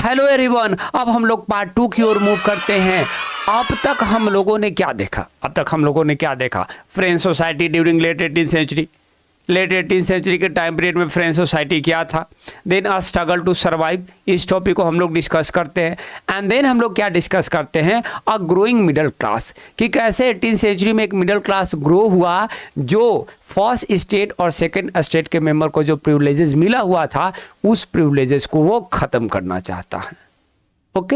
Hello everyone, अब हम लोग पार्ट 2 की ओर मूव करते हैं। अब तक हम लोगों ने क्या देखा? French society during late 18th century के टाइम पीरियड में फ्रेंच सोसाइटी क्या था। Then a struggle to survive, इस टॉपिक को हम लोग डिस्कस करते हैं। एंड देन हम लोग क्या डिस्कस करते हैं? अ ग्रोइंग मिडिल क्लास, कि कैसे 18th सेंचुरी में एक मिडिल क्लास ग्रो हुआ जो फर्स्ट स्टेट और सेकेंड स्टेट के मेंबर को जो प्रिविलेजेस मिला हुआ था उस प्रिविलेजेस को वो खत्म करना चाहता है। ओके,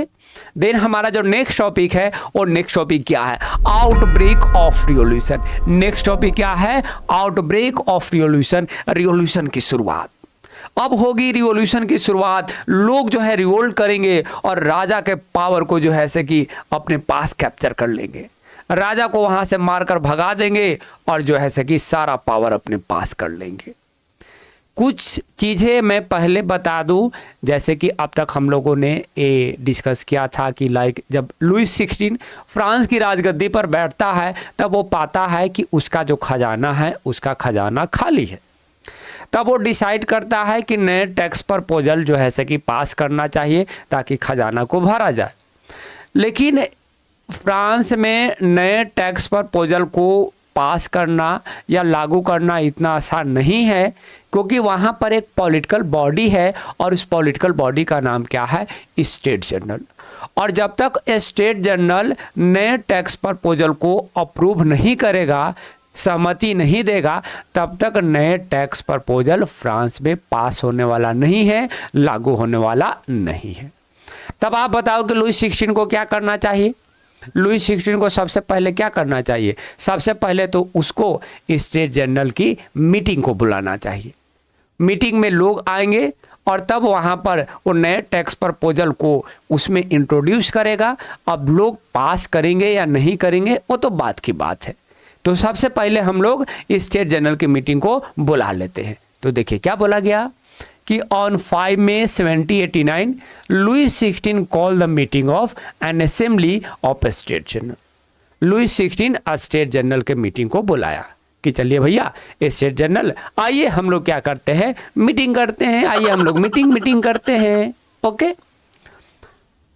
देन हमारा जो नेक्स्ट टॉपिक है और नेक्स्ट टॉपिक क्या है? Outbreak of revolution. Next topic क्या है? आउटब्रेक ऑफ रिवॉल्यूशन, रिवॉल्यूशन की शुरुआत। अब होगी रिवॉल्यूशन की शुरुआत, लोग जो है रिवोल्ट करेंगे और राजा के पावर को जो है से कि अपने पास कैप्चर कर लेंगे, राजा को वहां से मारकर भगा देंगे और जो है से कि सारा पावर अपने पास कर लेंगे। कुछ चीज़ें मैं पहले बता दूं, जैसे कि अब तक हम लोगों ने ये डिस्कस किया था कि लाइक जब लुइस 16 फ्रांस की राजगद्दी पर बैठता है तब वो पाता है कि उसका जो खजाना है उसका खजाना खाली है। तब वो डिसाइड करता है कि नए टैक्स प्रपोजल जो है से कि पास करना चाहिए ताकि खजाना को भरा जाए। लेकिन फ्रांस में नए टैक्स प्रपोजल को पास करना या लागू करना इतना आसान नहीं है, क्योंकि वहाँ पर एक पॉलिटिकल बॉडी है और उस पॉलिटिकल बॉडी का नाम क्या है? State general. और जब तक स्टेट जनरल नए टैक्स प्रपोजल को अप्रूव नहीं करेगा, सहमति नहीं देगा, तब तक नए टैक्स प्रपोजल फ्रांस में पास होने वाला नहीं है, लागू होने वाला नहीं है। तब आप बताओ कि लुइस 16 को क्या करना चाहिए? लुइस 16 को सबसे पहले क्या करना चाहिए? सबसे पहले तो उसको स्टेट जनरल की मीटिंग को बुलाना चाहिए। मीटिंग में लोग आएंगे और तब वहाँ पर वो नए टैक्स प्रपोजल को उसमें इंट्रोड्यूस करेगा। अब लोग पास करेंगे या नहीं करेंगे वो तो बात की बात है। तो सबसे पहले हम लोग स्टेट जनरल की मीटिंग को बुला लेते हैं। तो देखिए क्या बोला गया कि on 5 May 1789 Louis 16 call the meeting of an assembly of state general. Louis 16 state general के मीटिंग को बुलाया कि चलिए भैया स्टेट जनरल आइए हम लोग क्या करते हैं? मीटिंग करते हैं, आइए हम लोग मीटिंग करते हैं। ओके,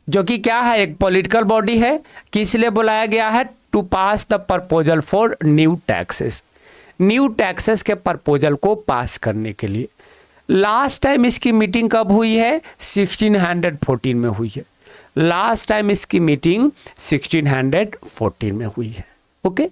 जो कि क्या है? एक पॉलिटिकल बॉडी है। किस लिए बुलाया गया है? To pass the proposal for new taxes, new taxes के प्रपोजल को पास करने के लिए। लास्ट टाइम इसकी मीटिंग कब हुई है? 1614 में हुई है। लास्ट टाइम इसकी मीटिंग 1614 में हुई है। ओके,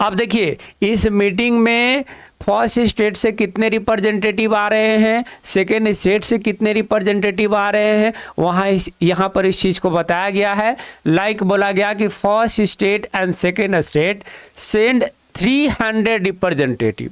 अब देखिए इस मीटिंग में फर्स्ट स्टेट से कितने रिप्रेजेंटेटिव आ रहे हैं, सेकेंड स्टेट से कितने रिप्रेजेंटेटिव आ रहे हैं, वहाँ यहाँ पर इस चीज़ को बताया गया है। लाइक बोला गया कि first state and second state send 300 representative.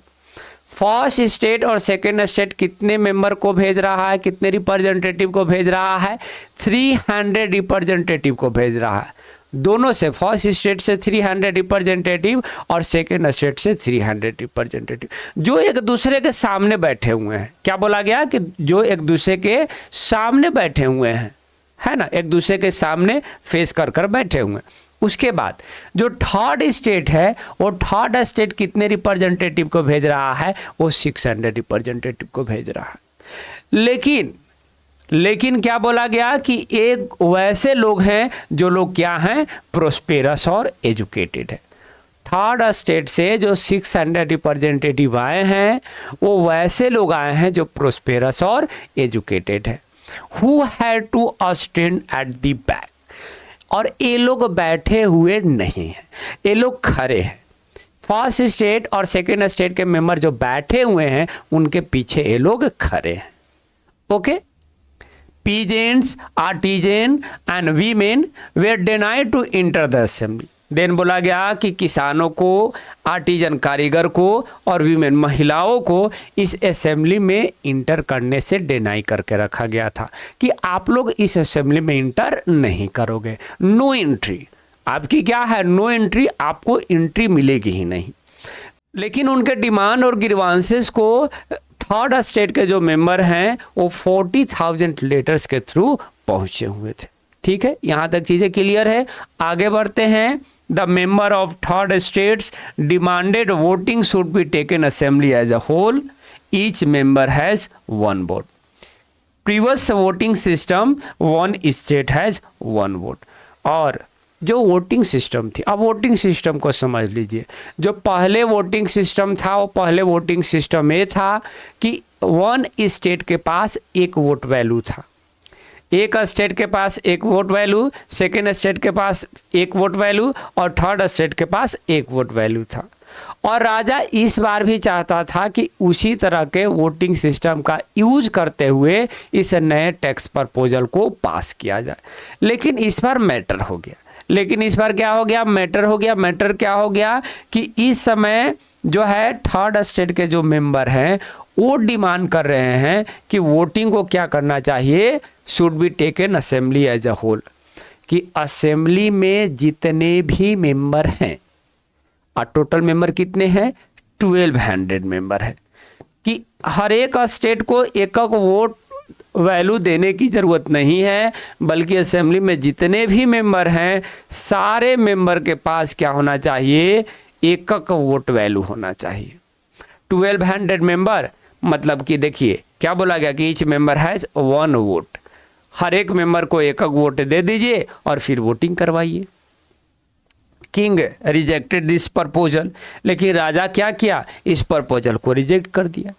First state और सेकेंड स्टेट कितने मेंबर को भेज रहा है, कितने रिप्रेजेंटेटिव को भेज रहा है? 300 रिप्रेजेंटेटिव को भेज रहा है। दोनों से, फर्स्ट स्टेट से 300 रिप्रेजेंटेटिव और सेकेंड स्टेट से 300 रिप्रेजेंटेटिव, जो एक दूसरे के सामने बैठे हुए हैं। क्या बोला गया कि जो एक दूसरे के सामने बैठे हुए हैं, है ना, एक दूसरे के सामने फेस कर कर बैठे हुए हैं। उसके बाद जो थर्ड स्टेट है वो थर्ड स्टेट कितने रिप्रेजेंटेटिव को भेज रहा है? वो 600 रिप्रेजेंटेटिव को भेज रहा है। लेकिन क्या बोला गया कि एक वैसे लोग हैं जो लोग क्या हैं? प्रोस्पेरस और एजुकेटेड है। थर्ड स्टेट से जो 600 रिप्रेजेंटेटिव आए हैं वो वैसे लोग आए हैं जो प्रोस्पेरस और एजुकेटेड है। Who had to stand at the back, और ये लोग बैठे हुए नहीं हैं, ये लोग खड़े हैं। फर्स्ट स्टेट और सेकेंड स्टेट के मेंबर जो बैठे हुए हैं उनके पीछे ये लोग खड़े हैं। Okay, peasants, artisan and women were denied to enter the assembly. Then बोला गया कि किसानों को, आर्टिजन कारीगर को और वीमेन महिलाओं को इस असेंबली में इंटर करने से डिनाई करके रखा गया था कि आप लोग इस असेंबली में इंटर नहीं करोगे, नो एंट्री। आपकी क्या है? नो एंट्री, आपको एंट्री मिलेगी ही नहीं। लेकिन उनके डिमांड और ग्रीवांसेस को थर्ड स्टेट के जो मेंबर हैं वो 40,000 लेटर्स के थ्रू पहुंचे हुए थे। ठीक है, यहाँ तक चीज़ें क्लियर है। आगे बढ़ते हैं। The member of third states demanded voting should be taken assembly as a whole. Each member has one vote. Previous voting system one state has one vote. और जो वोटिंग सिस्टम थी, अब वोटिंग सिस्टम को समझ लीजिए। जो पहले voting system था वो पहले वोटिंग सिस्टम ये था कि वन स्टेट के पास एक वोट वैल्यू था, एक स्टेट के पास एक वोट वैल्यू, सेकेंड स्टेट के पास एक वोट वैल्यू और थर्ड स्टेट के पास एक वोट वैल्यू था। और राजा इस बार भी चाहता था कि उसी तरह के वोटिंग सिस्टम का यूज करते हुए इस नए टैक्स प्रपोजल को पास किया जाए। लेकिन इस बार मैटर हो गया, मैटर क्या हो गया कि इस समय जो है थर्ड स्टेट के जो मेंबर हैं वो डिमांड कर रहे हैं कि वोटिंग को क्या करना चाहिए, should be taken assembly as a whole, कि असेंबली में जितने भी मेंबर हैं, और टोटल मेंबर कितने हैं, 1200 मेंबर है, कि हर एक स्टेट को एक वोट वैल्यू देने की ज़रूरत नहीं है, बल्कि असेंबली में जितने भी मेंबर हैं सारे मेंबर के पास क्या होना चाहिए, एक वोट वैल्यू होना चाहिए। 1200 मेंबर मतलब कि देखिए क्या बोला गया कि each member has one vote, हर एक मेंबर को एक वोट दे दीजिए और फिर वोटिंग करवाइए। किंग रिजेक्टेड दिस प्रपोजल, लेकिन राजा क्या किया, इस प्रपोजल को रिजेक्ट कर दिया,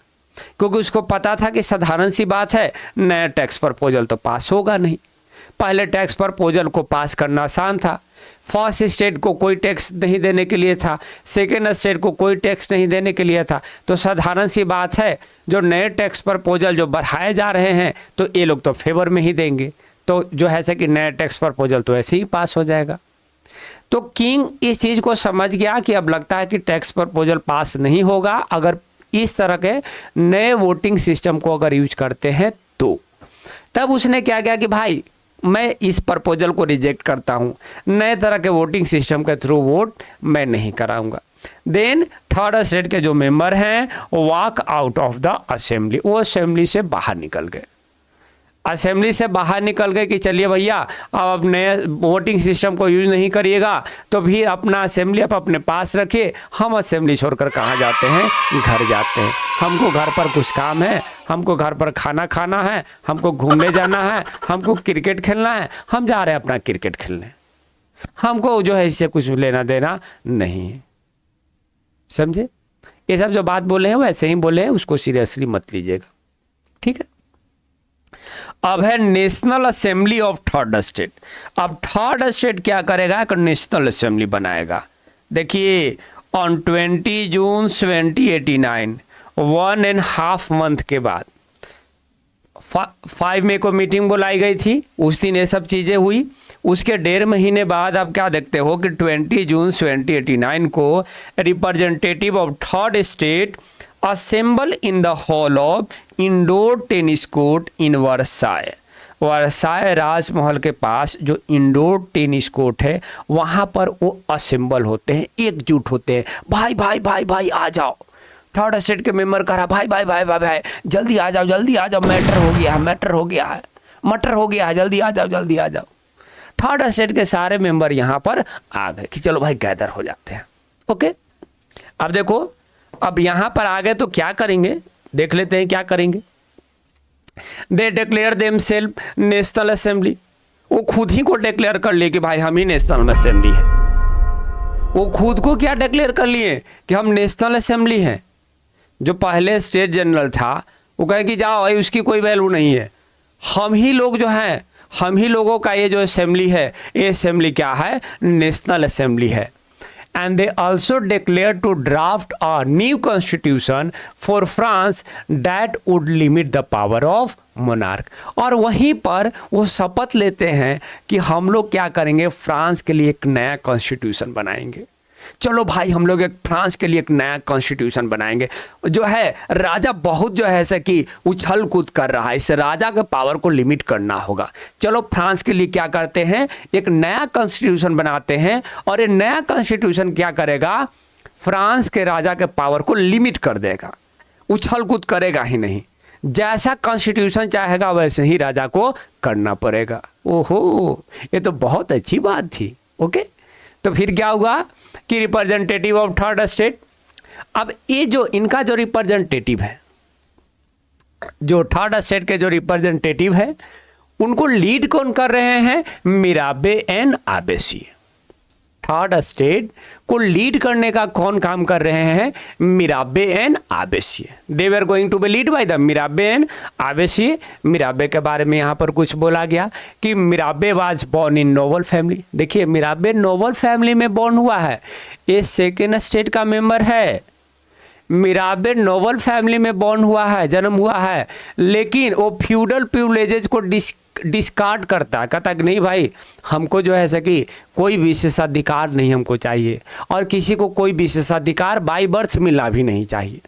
क्योंकि उसको पता था कि साधारण सी बात है, नया टैक्स प्रपोजल तो पास होगा नहीं। पहले टैक्स प्रपोजल को पास करना आसान था, फर्स्ट स्टेट को कोई टैक्स नहीं देने के लिए था, सेकेंड स्टेट को कोई टैक्स नहीं देने के लिए था, तो साधारण सी बात है जो नए टैक्स प्रपोजल जो बढ़ाए जा रहे हैं तो ये लोग तो फेवर में ही देंगे, तो जो है कि नया टैक्स प्रपोजल तो ऐसे ही पास हो जाएगा। तो किंग इस चीज़ को समझ गया कि अब लगता है कि टैक्स प्रपोजल पास नहीं होगा अगर इस तरह के नए वोटिंग सिस्टम को अगर यूज करते हैं तो। तब उसने क्या किया कि भाई मैं इस प्रपोजल को रिजेक्ट करता हूँ, नए तरह के वोटिंग सिस्टम के थ्रू वोट मैं नहीं कराऊंगा। देन थर्ड स्टेट के जो मेंबर हैं walk out of the assembly, वो असेंबली से बाहर निकल गए, असेंबली से बाहर निकल गए कि चलिए भैया अब नए वोटिंग सिस्टम को यूज नहीं करिएगा तो भी अपना असेंबली आप अपने पास रखिए, हम असेंबली छोड़कर कहाँ जाते हैं, घर जाते हैं, हमको घर पर कुछ काम है, हमको घर पर खाना खाना है, हमको घूमने जाना है, हमको क्रिकेट खेलना है, हम जा रहे हैं अपना क्रिकेट खेलने, हमको जो है इससे कुछ लेना देना नहीं है। समझे? ये सब जो बात बोले हैं वो ऐसे ही बोले हैं, उसको सीरियसली मत लीजिएगा, ठीक है। अब है national assembly of third state. अब थर्ड स्टेट क्या करेगा, एक नेशनल असेंबली बनाएगा। देखिए ऑन 20 जून 2089, 1.5 मंथ के बाद 5 मई को मीटिंग बुलाई गई थी, उस दिन ये सब चीज़ें हुई। उसके 1.5 महीने बाद आप क्या देखते हो कि 20 जून 2089 को representative of third state assemble in the hall of indoor tennis court in Versailles. Versailles राजमहल के पास जो इंडोर टेनिस कोर्ट है वहाँ पर वो असेंबल होते हैं, एकजुट होते हैं, भाई भाई भाई भाई आ जाओ। थर्ड स्टेट के मेंबर कह रहा भाई भाई भाई भाई भाई जल्दी आ जाओ, जल्दी आ जाओ, मैटर हो गया है, मैटर हो गया है, मटर हो गया है, जल्दी आ जाओ, जल्दी आ जाओ। थर्ड स्टेट के सारे मेंबर यहाँ पर आ गए कि चलो भाई गैदर हो जाते हैं। ओके, अब देखो, अब यहाँ पर आ गए तो क्या करेंगे, देख लेते हैं क्या करेंगे। They declare themselves national assembly, वो खुद ही को डिक्लेयर कर लिए कि भाई हम ही नेशनल असेंबली है। वो खुद को क्या डिक्लेयर कर लिए कि हम नेशनल असेंबली हैं। जो पहले स्टेट जनरल था वो कहे कि जाओ भाई उसकी कोई वैल्यू नहीं है, हम ही लोग जो हैं, हम ही लोगों का ये जो असेंबली है, ये असेंबली क्या है, नेशनल असेंबली है। And they also declared to draft a new constitution for France that would limit the power of monarch। और वहीं पर वो शपथ लेते हैं कि हम लोग क्या करेंगे, फ्रांस के लिए एक नया कॉन्स्टिट्यूशन बनाएंगे। चलो भाई हम लोग एक फ्रांस के लिए एक नया कॉन्स्टिट्यूशन बनाएंगे। जो है राजा बहुत जो है ऐसा कि उछल कूद कर रहा है, इस राजा के पावर को लिमिट करना होगा। चलो फ्रांस के लिए क्या करते हैं, एक नया कॉन्स्टिट्यूशन बनाते हैं, और ये नया कॉन्स्टिट्यूशन क्या करेगा, फ्रांस के राजा के पावर को लिमिट कर देगा, उछल कूद करेगा ही नहीं, जैसा कॉन्स्टिट्यूशन चाहेगा वैसे ही राजा को करना पड़ेगा। ओहो, ये तो बहुत अच्छी बात थी। ओके, तो फिर क्या हुआ कि रिप्रेजेंटेटिव ऑफ थर्ड स्टेट, अब ये जो इनका जो रिप्रेजेंटेटिव है, जो थर्ड स्टेट के जो रिप्रेजेंटेटिव है उनको लीड कौन कर रहे हैं? Mirabeau and abbe. Third state को लीड करने का कौन काम कर रहे हैं? Mirabeau and abbe. They were going to be lead by the Mirabeau and abbe. Mirabeau के बारे में यहाँ पर कुछ बोला गया कि Mirabeau was born in noble family. देखिए मिराबे नोबल फैमिली में बॉर्न हुआ है, ये सेकेंड स्टेट का मेंबर है। मिराबे नोबल फैमिली में बॉर्न हुआ है, जन्म हुआ है, लेकिन वो फ्यूडल प्रिविलेजेस को डिस्कार्ड करता है, कहता कि नहीं भाई हमको जो है सकी कोई विशेषाधिकार नहीं हमको चाहिए, और किसी को कोई विशेषाधिकार बाय बर्थ मिलना भी नहीं चाहिए।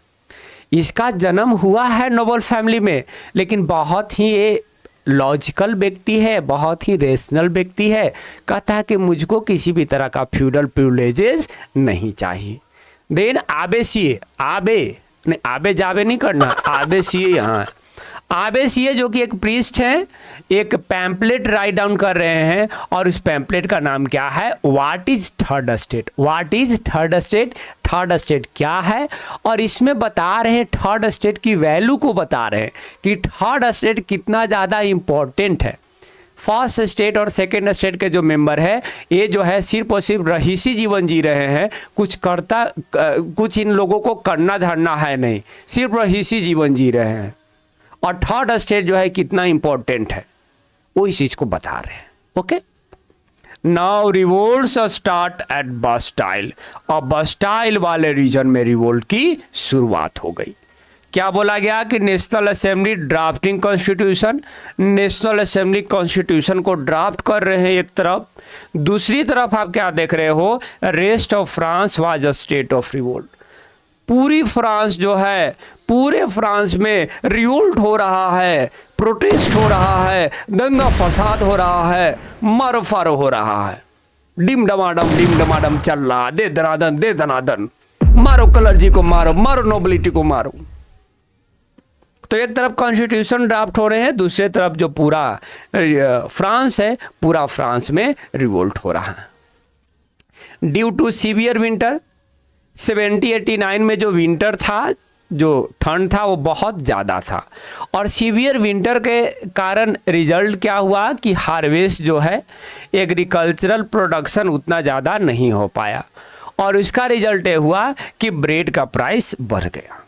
इसका जन्म हुआ है नोबल फैमिली में, लेकिन बहुत ही ये लॉजिकल व्यक्ति है, बहुत ही रेशनल व्यक्ति है, कहता है कि मुझको किसी भी तरह का फ्यूडल प्रिविलेजेस नहीं चाहिए। देन आबे सीए, आबे नहीं, आबे जाबे नहीं करना, आबे सीए यहाँ आबे सीए जो कि एक प्रीस्ट है, एक पैम्पलेट राइट डाउन कर रहे हैं, और उस पैम्पलेट का नाम क्या है? What is third state. What is third state, third state क्या है, और इसमें बता रहे हैं थर्ड स्टेट की वैल्यू को बता रहे हैं कि थर्ड स्टेट कितना ज़्यादा इम्पोर्टेंट है। फर्स्ट स्टेट और सेकेंड स्टेट के जो मेंबर है ये जो है सिर्फ और सिर्फ रहीसी जीवन जी रहे हैं, कुछ इन लोगों को करना धरना है नहीं, सिर्फ रहीसी जीवन जी रहे हैं, और थर्ड स्टेट जो है कितना इंपॉर्टेंट है वो इस चीज को बता रहे हैं। Okay, now revolts start at Bastille, और बास्टाइल वाले रीजन में रिवोल्ट की शुरुआत हो गई। क्या बोला गया कि national assembly drafting constitution, national assembly constitution को ड्राफ्ट कर रहे हैं एक तरफ, दूसरी तरफ आप क्या देख रहे हो? Rest of France was a state of revolt. पूरी फ्रांस जो है, पूरे फ्रांस में रिवोल्ट हो रहा है, प्रोटेस्ट हो रहा है, दंगा फसाद हो रहा है, मारो फारो हो रहा है, डिम डमाडम चल रहा, दे दनादन, मारो कलर्जी को मारो, मारो नोबिलिटी को मारो। तो एक तरफ कॉन्स्टिट्यूशन ड्राफ्ट हो रहे हैं, दूसरी तरफ जो पूरा फ्रांस है, पूरा फ्रांस में रिवोल्ट हो रहा है। ड्यू टू सीवियर विंटर, 70-89 में जो विंटर था, जो ठंड था वो बहुत ज़्यादा था, और सीवियर विंटर के कारण रिजल्ट क्या हुआ कि हार्वेस्ट जो है, एग्रीकल्चरल प्रोडक्शन उतना ज़्यादा नहीं हो पाया, और उसका रिजल्ट ये हुआ कि ब्रेड का प्राइस बढ़ गया।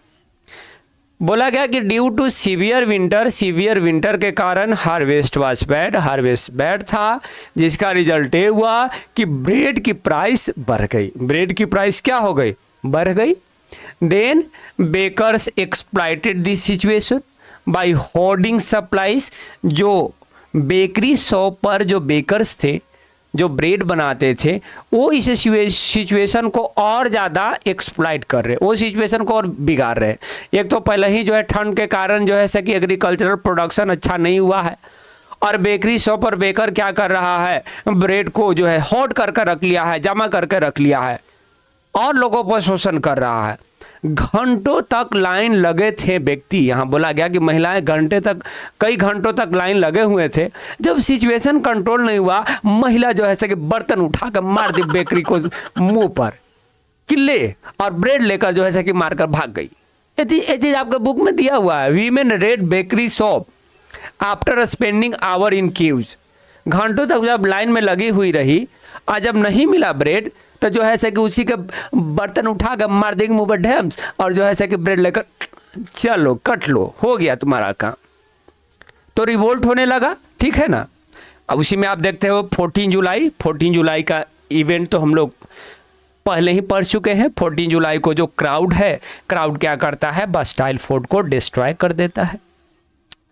बोला गया कि ड्यू टू सीवियर विंटर के कारण harvest was bad, harvest bad था, जिसका रिजल्ट ये हुआ कि ब्रेड की प्राइस बढ़ गई। ब्रेड की प्राइस क्या हो गई? बढ़ गई। Then bakers exploited this situation by hoarding supplies. जो बेकरी शॉप पर जो बेकर्स थे, जो ब्रेड बनाते थे, वो इस सिचुएशन को और ज़्यादा एक्सप्लॉइट कर रहे, वो सिचुएशन को और बिगाड़ रहे। एक तो पहले ही जो है ठंड के कारण जो है कि एग्रीकल्चरल प्रोडक्शन अच्छा नहीं हुआ है, और बेकरी शॉप पर बेकर क्या कर रहा है? ब्रेड को जो है होल्ड करके रख लिया है, जमा करके रख लिया है, और लोगों पर शोषण कर रहा है। घंटों तक लाइन लगे थे व्यक्ति, यहाँ बोला गया कि महिलाएं कई घंटों तक लाइन लगे हुए थे। जब सिचुएशन कंट्रोल नहीं हुआ, महिला जो है कि बर्तन उठा कर मार दी बेकरी को मुंह पर, किले, और ब्रेड लेकर जो है कि मारकर भाग गई। ये चीज आपके बुक में दिया हुआ है। Women raid bakery shop after spending hour in queues. घंटों तक जब लाइन में लगी हुई रही, और जब नहीं मिला ब्रेड, तो जो है कि उसी के बर्तन उठा कर मार देंगे मुंह पर ढेम्स, और जो है कि ब्रेड लेकर चलो कट लो, हो गया तुम्हारा काम। तो रिवोल्ट होने लगा, ठीक है ना। अब उसी में आप देखते हो 14 जुलाई का इवेंट तो हम लोग पहले ही पढ़ चुके हैं। 14 जुलाई को जो क्राउड है, क्राउड क्या करता है? बास्टाइल फोर्ट को डिस्ट्रॉय कर देता है।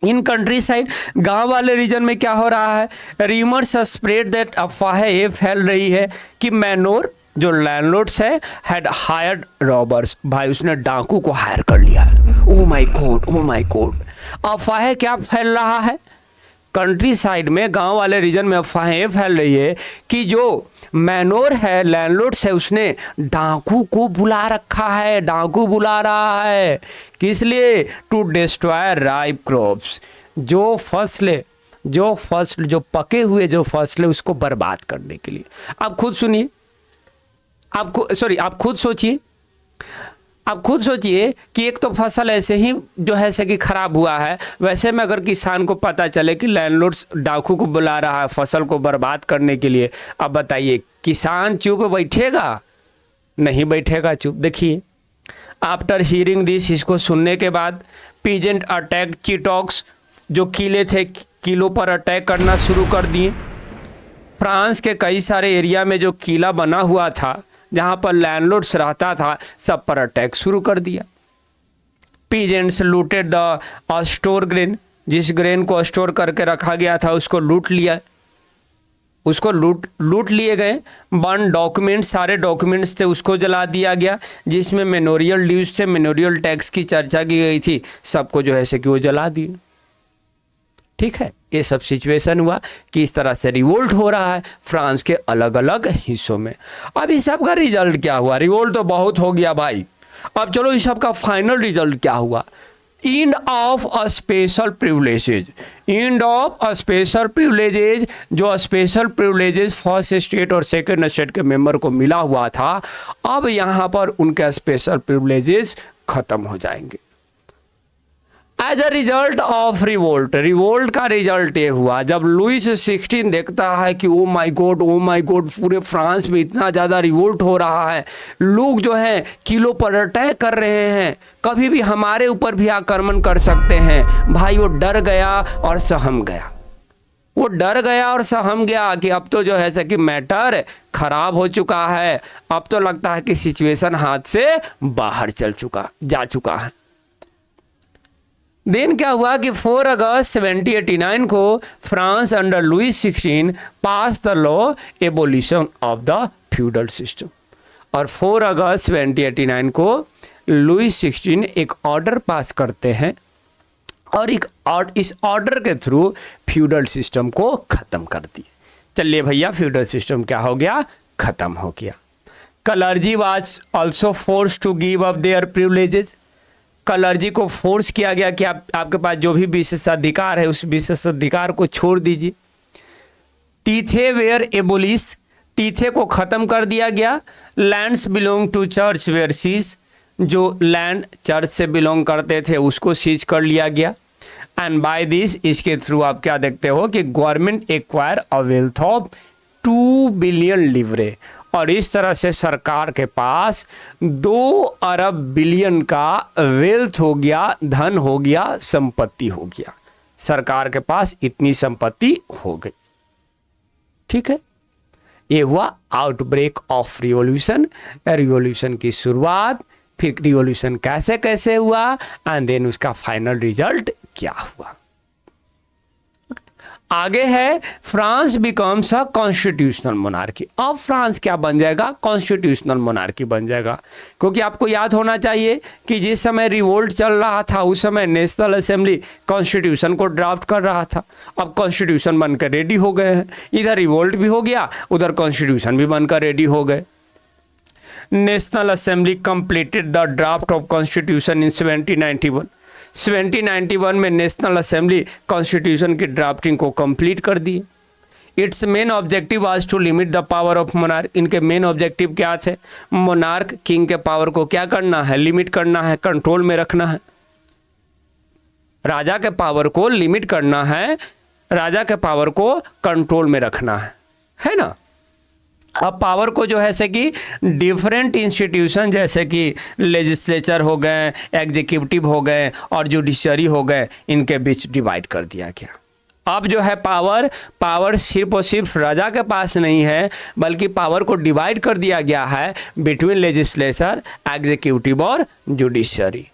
इन कंट्री साइड, गांव वाले रीजन में क्या हो रहा है? रीमर्स स्प्रेड दैट, अफवाहें ये फैल रही है कि मैनोर जो लैंडलॉर्ड्स है हैड हायर्ड रॉबर्स। भाई उसने डाकू को हायर कर लिया है। Oh my God. अफवाहें क्या फैल रहा है? कंट्री साइड में, गांव वाले रीजन में अफवाहें ये फैल रही है कि जो मैनोर है, लैंडलॉर्ड्स है, उसने डाकू को बुला रखा है, डाकू बुला रहा है। किस लिए? To destroy ripe crops. जो फसल जो पके हुए जो फसल है उसको बर्बाद करने के लिए। आप खुद सुनिए, आप खुद सोचिए, आप खुद सोचिए कि एक तो फसल ऐसे ही जो है से कि खराब हुआ है, वैसे में अगर किसान को पता चले कि लैंडलॉर्ड डाकू को बुला रहा है फसल को बर्बाद करने के लिए, अब बताइए किसान चुप बैठेगा? नहीं बैठेगा चुप। देखिए, आफ्टर हियरिंग दिस, इसको सुनने के बाद पीजेंट अटैक चीटॉक्स, जो किले थे किलों पर अटैक करना शुरू कर दिए। फ्रांस के कई सारे एरिया में जो किला बना हुआ था जहाँ पर लैंडलॉर्ड्स रहता था, सब पर अटैक शुरू कर दिया। Peasants looted the store grain, जिस ग्रेन को स्टोर करके रखा गया था उसको लूट लिया, उसको लूट लिए गए। बर्न डॉक्यूमेंट्स, सारे डॉक्यूमेंट्स थे उसको जला दिया गया, जिसमें मेमोरियल ड्यूज थे, मेमोरियल टैक्स की चर्चा की गई थी, सबको जो है से कि वो जला दिए। ठीक है, ये सब सिचुएशन हुआ कि इस तरह से रिवोल्ट हो रहा है फ्रांस के अलग अलग हिस्सों में। अब इस सब का रिजल्ट क्या हुआ? रिवोल्ट तो बहुत हो गया भाई, अब चलो इस सब का फाइनल रिजल्ट क्या हुआ? End of a special privileges, end of a special privileges, जो स्पेशल प्रिविलेजेज फर्स्ट स्टेट और सेकंड स्टेट के मेंबर को मिला हुआ था, अब यहाँ पर उनके स्पेशल प्रिविलेजेज खत्म हो जाएंगे। As a result of revolt, revolt का रिजल्ट ये हुआ जब लुइस 16 देखता है कि ओ माय गॉड पूरे फ्रांस में इतना ज़्यादा रिवोल्ट हो रहा है, लोग जो है किलों पर अटैक कर रहे हैं, कभी भी हमारे ऊपर भी आक्रमण कर सकते हैं। भाई वो डर गया और सहम गया, वो डर गया और सहम गया कि अब तो जो है सो कि मैटर खराब हो चुका है, अब तो लगता है कि सिचुएशन हाथ से बाहर जा चुका है। देन क्या हुआ कि 4 अगस्त 1789 को France under Louis 16 pass the law abolition of the feudal system, और 4 अगस्त 1789 को लुइस 16 एक ऑर्डर पास करते हैं और इस ऑर्डर के थ्रू फ्यूडल सिस्टम को खत्म कर दिए। चलिए भैया, फ्यूडल सिस्टम क्या हो गया? खत्म हो गया। Clergy was also force to give up their privileges, clergy को फोर्स किया गया कि आपके पास जो भी विशेषाधिकार है उस विशेषाधिकार को छोड़ दीजिए। टीथे वेयर एबोलिश, टीथे को खत्म कर दिया गया। Lands belong to church were seize, जो लैंड चर्च से बिलोंग करते थे उसको सीज कर लिया गया। एंड बाय दिस, इसके थ्रू आप क्या देखते हो कि government acquire a wealth of 2 billion livres, और इस तरह से सरकार के पास 2 अरब बिलियन का वेल्थ हो गया, धन हो गया, संपत्ति हो गया। सरकार के पास इतनी संपत्ति हो गई। ठीक है, ये हुआ आउटब्रेक ऑफ रिवॉल्यूशन, रिवॉल्यूशन की शुरुआत, फिर रिवॉल्यूशन कैसे कैसे हुआ, एंड देन उसका फाइनल रिजल्ट क्या हुआ। आगे है France becomes a constitutional monarchy. अब फ्रांस क्या बन जाएगा? कॉन्स्टिट्यूशनल मोनार्की बन जाएगा। क्योंकि आपको याद होना चाहिए कि जिस समय रिवोल्ट चल रहा था उस समय नेशनल असेंबली कॉन्स्टिट्यूशन को ड्राफ्ट कर रहा था। अब कॉन्स्टिट्यूशन बनकर रेडी हो गए हैं, इधर रिवोल्ट भी हो गया, उधर कॉन्स्टिट्यूशन भी बनकर रेडी हो गए। National assembly completed the draft of constitution in 1791। 1791 में नेशनल असेंबली कॉन्स्टिट्यूशन की ड्राफ्टिंग को कंप्लीट कर दी। Its main objective was to limit the power of monarch. इनके मेन ऑब्जेक्टिव क्या थे? मोनार्क किंग के पावर को क्या करना है? लिमिट करना है, कंट्रोल में रखना है। राजा के पावर को लिमिट करना है, राजा के पावर को कंट्रोल में रखना है ना। अब पावर को जो है से कि डिफरेंट इंस्टीट्यूशन जैसे कि लेजिस्लेचर हो गए, एग्जीक्यूटिव हो गए और जुडिशरी हो गए, इनके बीच डिवाइड कर दिया गया। अब जो है पावर सिर्फ और सिर्फ राजा के पास नहीं है, बल्कि पावर को डिवाइड कर दिया गया है बिटवीन लेजिस्लेचर, एग्जीक्यूटिव और judiciary.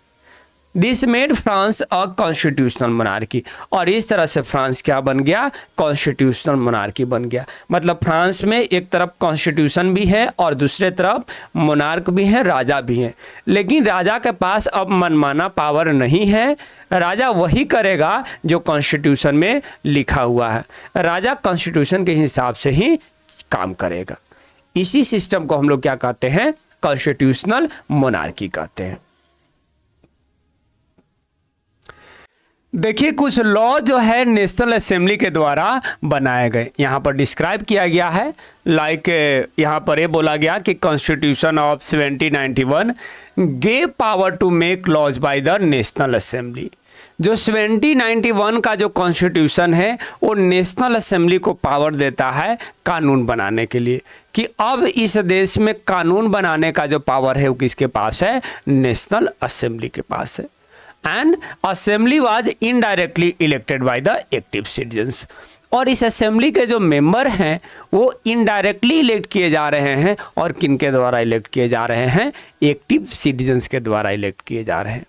This made France a constitutional monarchy, और इस तरह से फ्रांस क्या बन गया? कॉन्स्टिट्यूशनल मोनार्की बन गया। मतलब फ्रांस में एक तरफ कॉन्स्टिट्यूशन भी है और दूसरे तरफ मोनार्क भी है, राजा भी है। लेकिन राजा के पास अब मनमाना पावर नहीं है, राजा वही करेगा जो कॉन्स्टिट्यूशन में लिखा हुआ है। राजा कॉन्स्टिट्यूशन के हिसाब से ही काम करेगा। इसी सिस्टम को हम लोग क्या कहते हैं? कॉन्स्टिट्यूशनल मोनार्की कहते हैं। देखिए कुछ लॉ जो है नेशनल असेंबली के द्वारा बनाए गए, यहाँ पर डिस्क्राइब किया गया है। लाइक यहाँ पर ये बोला गया कि constitution of 1791 gave power to make laws by the national assembly. जो 1791 का जो कॉन्स्टिट्यूशन है वो नेशनल असेंबली को पावर देता है कानून बनाने के लिए, कि अब इस देश में कानून बनाने का जो पावर है वो किसके पास है? नेशनल असेंबली के पास है। And assembly was indirectly elected by the active citizens. और इस असेंबली के जो मेंबर हैं वो इनडायरेक्टली इलेक्ट किए जा रहे हैं, और किन के द्वारा इलेक्ट किए जा रहे हैं? एक्टिव सिटीजन्स के द्वारा इलेक्ट किए जा रहे हैं।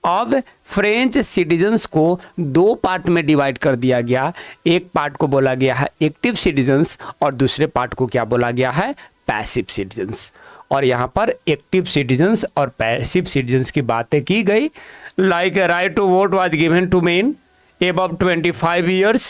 अब फ्रेंच सिटीजन्स को दो पार्ट में डिवाइड कर दिया गया। एक पार्ट को बोला गया है एक्टिव सिटीजन्स और दूसरे पार्ट को क्या बोला गया है? Passive citizens. और यहाँ पर एक्टिव सिटीजन्स और पैसिव सिटीजन्स की बातें की गई। Like right to vote was given to men above 25 years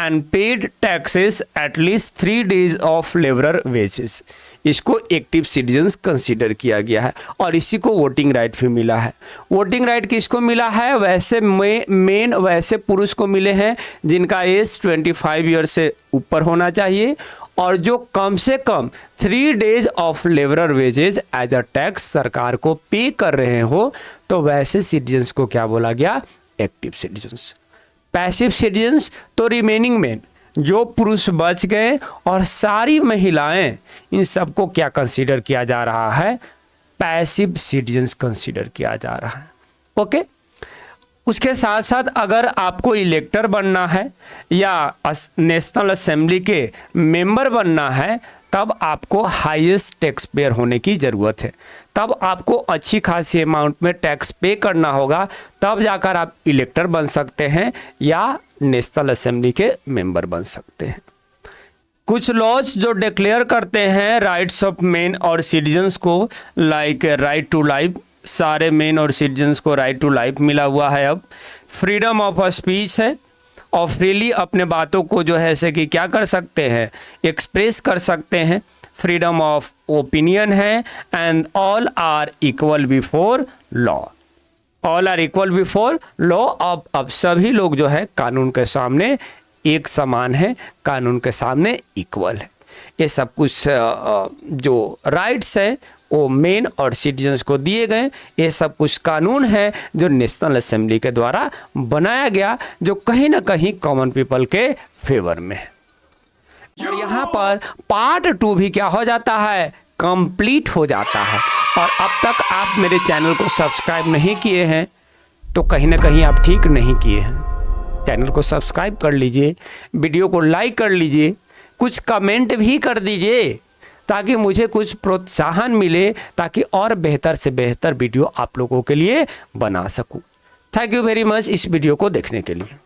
and paid taxes at least 3 days of laborer wages। इसको एक्टिव सिटीजन्स कंसीडर किया गया है, और इसी को वोटिंग राइट भी मिला है। वोटिंग राइट किसको मिला है? वैसे मेन वैसे पुरुष को मिले हैं जिनका एज 25 ईयर से ऊपर होना चाहिए, और जो कम से कम 3 days of labourer wages as a tax सरकार को पे कर रहे हो, तो वैसे सिटीजन्स को क्या बोला गया? Active citizens. पैसिव सिटीजन्स तो रिमेनिंग मेन, जो पुरुष बच गए और सारी महिलाएं, इन सबको क्या कंसीडर किया जा रहा है? पैसिव सिटीजन्स कंसीडर किया जा रहा है। ओके। उसके साथ साथ अगर आपको इलेक्टर बनना है या नेशनल असेंबली के मेंबर बनना है, तब आपको हाईएस्ट टैक्स पेयर होने की ज़रूरत है। तब आपको अच्छी खासी अमाउंट में टैक्स पे करना होगा, तब जाकर आप इलेक्टर बन सकते हैं या नेशनल असेंबली के मेंबर बन सकते हैं। कुछ लॉज जो डिक्लेयर करते हैं राइट्स ऑफ मेन और सिटीजन्स को, लाइक राइट टू लाइफ, सारे मेन और सिटीजन्स को राइट टू लाइफ मिला हुआ है। अब फ्रीडम ऑफ स्पीच है, और फ्रीली अपने बातों को जो है ऐसे कि क्या कर सकते हैं? एक्सप्रेस कर सकते हैं। फ्रीडम ऑफ ओपिनियन है, and all are equal before law. All are equal before law. अब सभी लोग जो है कानून के सामने एक समान है, कानून के सामने इक्वल है। ये सब कुछ जो राइट्स है वो मेन और सिटीजन्स को दिए गए। ये सब कुछ कानून है जो नेशनल असेंबली के द्वारा बनाया गया, जो कहीं ना कहीं कॉमन पीपल के फेवर में है। और यहाँ पर पार्ट 2 भी क्या हो जाता है? कंप्लीट हो जाता है। और अब तक आप मेरे चैनल को सब्सक्राइब नहीं किए हैं तो कहीं ना कहीं आप ठीक नहीं किए हैं। चैनल को सब्सक्राइब कर लीजिए, वीडियो को लाइक कर लीजिए, कुछ कमेंट भी कर दीजिए, ताकि मुझे कुछ प्रोत्साहन मिले, ताकि और बेहतर से बेहतर वीडियो आप लोगों के लिए बना सकूं। थैंक यू वेरी मच इस वीडियो को देखने के लिए।